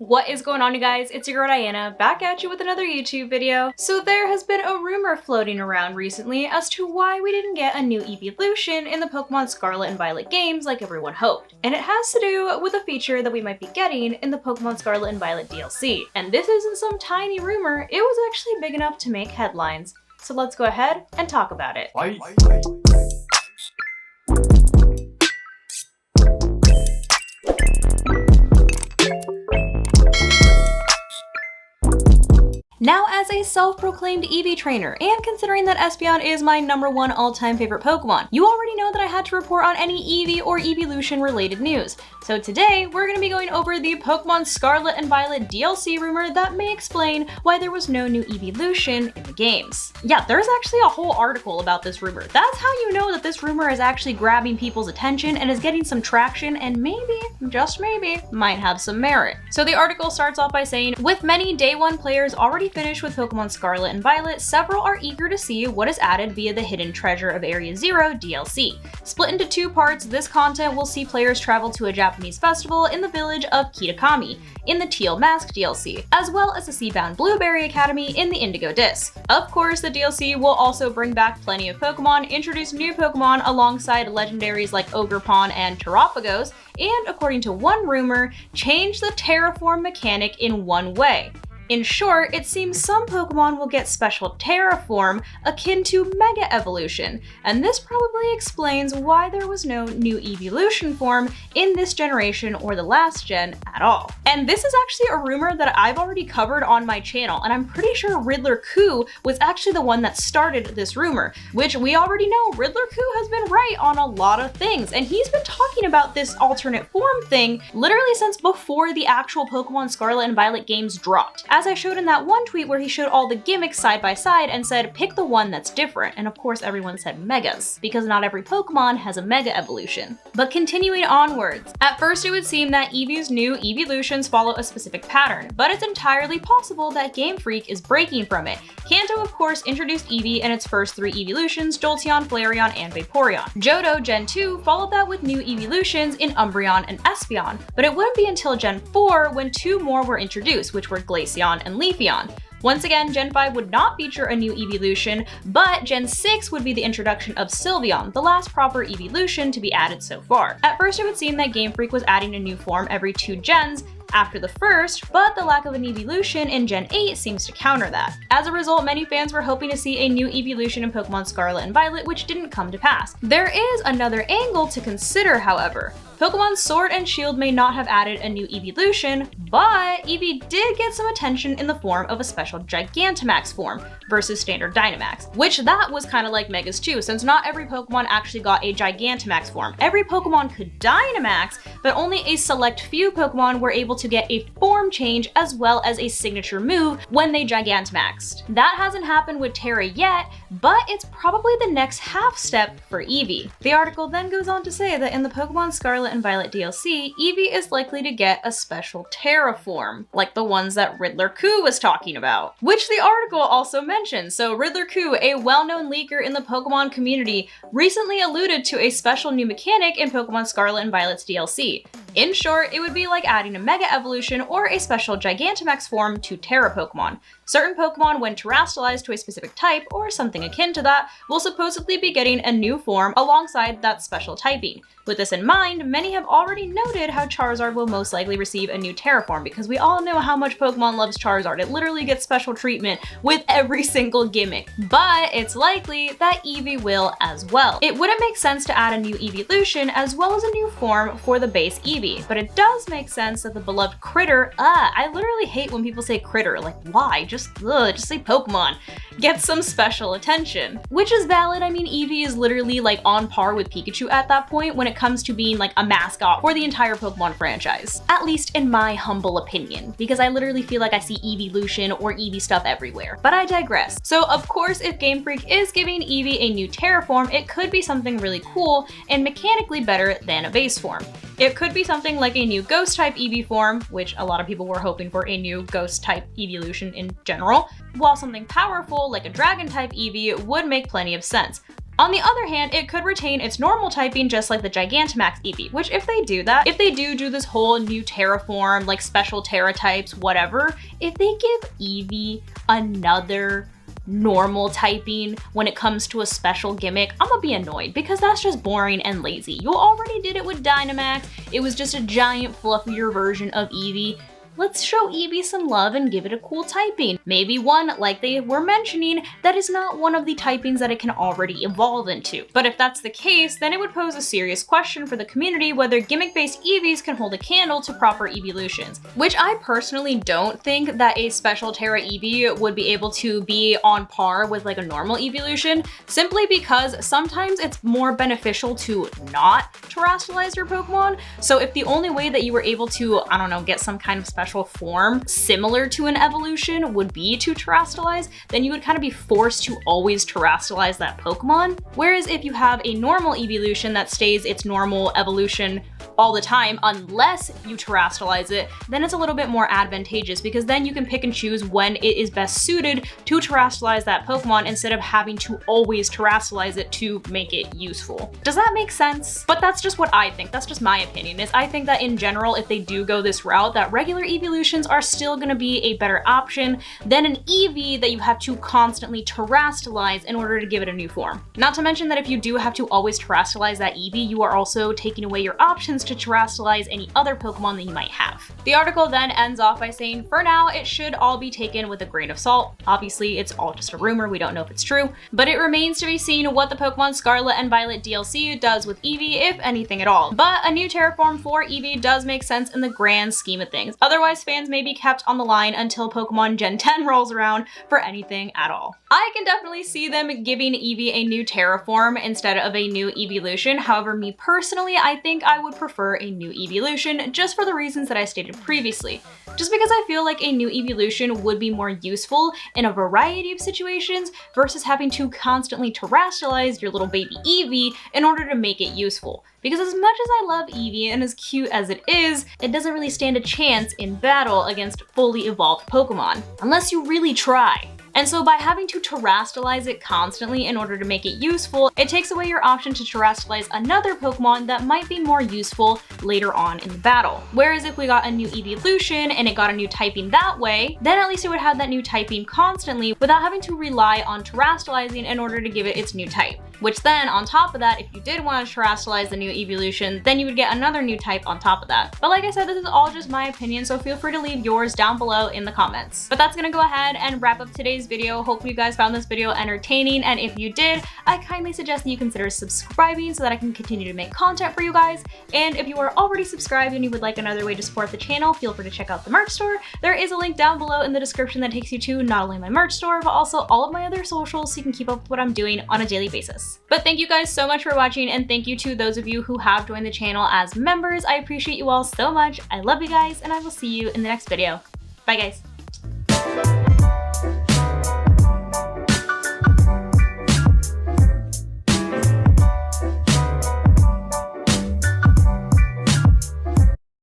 What is going on, you guys? It's your girl Diana, back at you with another YouTube video. So there has been a rumor floating around recently as to why we didn't get a new evolution in the Pokemon Scarlet and Violet games like everyone hoped. And it has to do with a feature that we might be getting in the Pokemon Scarlet and Violet DLC. And this isn't some tiny rumor, it was actually big enough to make headlines. So let's go ahead and talk about it. Now, as a self-proclaimed EV trainer, and considering that Espeon is my #1 all-time favorite Pokemon, you already know that I had to report on any EV or evolution related news. So today, we're going to be going over the Pokemon Scarlet and Violet DLC rumor that may explain why there was no new evolution in the games. Yeah, there's actually a whole article about this rumor. That's how you know that this rumor is actually grabbing people's attention and is getting some traction and maybe, just maybe, might have some merit. So the article starts off by saying, with many Day 1 players already finished with Pokemon Scarlet and Violet, several are eager to see what is added via the Hidden Treasure of Area Zero DLC. Split into two parts, this content will see players travel to a Japanese festival in the village of Kitakami in the Teal Mask DLC, as well as the Seabound Blueberry Academy in the Indigo Disc. Of course, the DLC will also bring back plenty of Pokemon, introduce new Pokemon alongside legendaries like Ogerpon and Terapagos, and according to one rumor, change the Terraform mechanic in one way. In short, it seems some Pokemon will get special Terraform akin to Mega Evolution, and this probably explains why there was no new evolution form in this generation or the last gen at all. And this is actually a rumor that I've already covered on my channel, and I'm pretty sure Riddler Coup was actually the one that started this rumor, which we already know Riddler Coup has been right on a lot of things, and he's been talking about this alternate form thing literally since before the actual Pokemon Scarlet and Violet games dropped. As I showed in that one tweet where he showed all the gimmicks side by side and said, pick the one that's different. And of course everyone said Megas, because not every Pokemon has a Mega Evolution. But continuing onwards, at first it would seem that Eevee's new evolutions follow a specific pattern, but it's entirely possible that Game Freak is breaking from it. Kanto of course introduced Eevee in its first 3 evolutions, Jolteon, Flareon, and Vaporeon. Johto Gen 2 followed that with new evolutions in Umbreon and Espeon, but it wouldn't be until Gen 4 when 2 more were introduced, which were Glaceon and Leafeon. Once again, Gen 5 would not feature a new evolution, but Gen 6 would be the introduction of Sylveon, the last proper evolution to be added so far. At first it would seem that Game Freak was adding a new form every 2 gens after the first, but the lack of an evolution in Gen 8 seems to counter that. As a result, many fans were hoping to see a new evolution in Pokemon Scarlet and Violet, which didn't come to pass. There is another angle to consider, however. Pokemon Sword and Shield may not have added a new evolution, but Eevee did get some attention in the form of a special Gigantamax form versus standard Dynamax, which that was kind of like Megas too, since not every Pokemon actually got a Gigantamax form. Every Pokemon could Dynamax, but only a select few Pokemon were able to get a form change as well as a signature move when they Gigantamaxed. That hasn't happened with TERA yet, but it's probably the next half step for Eevee. The article then goes on to say that in the Pokemon Scarlet and Violet DLC, Eevee is likely to get a special Terraform, like the ones that Riddler Coup was talking about, which the article also mentions. So Riddler Coup, a well-known leaker in the Pokemon community, recently alluded to a special new mechanic in Pokemon Scarlet and Violet's DLC. In short, it would be like adding a Mega Evolution or a special Gigantamax form to Terra Pokemon. Certain Pokemon, when terastallized to a specific type or something akin to that, will supposedly be getting a new form alongside that special typing. With this in mind, many have already noted how Charizard will most likely receive a new Terraform, because we all know how much Pokemon loves Charizard. It literally gets special treatment with every single gimmick. But it's likely that Eevee will as well. It wouldn't make sense to add a new evolution as well as a new form for the base Eevee, but it does make sense that the beloved critter, I literally hate when people say critter, like why? Just say Pokemon, gets some special attention. Which is valid. I mean, Eevee is literally like on par with Pikachu at that point when it comes to being like a mascot for the entire Pokemon franchise. At least in my humble opinion, because I literally feel like I see evolution or Eevee stuff everywhere. But I digress. So of course, if Game Freak is giving Eevee a new Terraform, it could be something really cool and mechanically better than a base form. It could be something like a new Ghost type Eevee form, which a lot of people were hoping for a new Ghost type evolution in general, while something powerful like a Dragon type Eevee would make plenty of sense. On the other hand, it could retain its normal typing just like the Gigantamax EEVEE, which if they do that, if they do this whole new TERA form, like special TERA types, whatever, if they give EEVEE another normal typing when it comes to a special gimmick, I'm gonna be annoyed because that's just boring and lazy. You already did it with Dynamax. It was just a giant fluffier version of EEVEE. Let's show EEVEE some love and give it a cool typing. Maybe one, like they were mentioning, that is not one of the typings that it can already evolve into. But if that's the case, then it would pose a serious question for the community whether gimmick-based EEVEEs can hold a candle to proper evolutions, which I personally don't think that a special TERA EEVEE would be able to be on par with like a normal evolution, simply because sometimes it's more beneficial to not terrestrialize your Pokemon. So if the only way that you were able to, I don't know, get some kind of special form similar to an evolution would be to terrestrialize, then you would kind of be forced to always terrestrialize that Pokemon. Whereas if you have a normal evolution that stays its normal evolution all the time, unless you terrestrialize it, then it's a little bit more advantageous because then you can pick and choose when it is best suited to terrestrialize that Pokemon instead of having to always terrestrialize it to make it useful. Does that make sense? But that's just what I think. That's just my opinion. Is I think that in general, if they do go this route, that regular evolutions are still going to be a better option than an EEVEE that you have to constantly terrestrialize in order to give it a new form. Not to mention that if you do have to always terrestrialize that EEVEE, you are also taking away your options to terrestrialize any other Pokemon that you might have. The article then ends off by saying, for now, it should all be taken with a grain of salt. Obviously, it's all just a rumor, we don't know if it's true, but it remains to be seen what the Pokemon Scarlet and Violet DLC does with EEVEE, if anything at all. But a new terraform for EEVEE does make sense in the grand scheme of things. Otherwise, fans may be kept on the line until Pokemon Gen 10 rolls around for anything at all. I can definitely see them giving EEVEE a new terraform instead of a new evolution. However, me personally, I think I would prefer a new evolution just for the reasons that I stated previously. Just because I feel like a new evolution would be more useful in a variety of situations versus having to constantly terrestrialize your little baby EEVEE in order to make it useful. Because as much as I love EEVEE and as cute as it is, it doesn't really stand a chance in battle against fully evolved Pokemon, unless you really try. And so by having to terrestrialize it constantly in order to make it useful, it takes away your option to terrestrialize another Pokemon that might be more useful later on in the battle. Whereas if we got a new evolution and it got a new typing that way, then at least it would have that new typing constantly without having to rely on terrestrializing in order to give it its new type. Which then, on top of that, if you did want to terrestrialize the new evolution, then you would get another new type on top of that. But like I said, this is all just my opinion, so feel free to leave yours down below in the comments. But that's gonna go ahead and wrap up today's video. Hopefully you guys found this video entertaining, and if you did, I kindly suggest that you consider subscribing so that I can continue to make content for you guys. And if you are already subscribed and you would like another way to support the channel, feel free to check out the merch store. There is a link down below in the description that takes you to not only my merch store, but also all of my other socials so you can keep up with what I'm doing on a daily basis. But thank you guys so much for watching, and thank you to those of you who have joined the channel as members. I appreciate you all so much. I love you guys, and I will see you in the next video. Bye guys.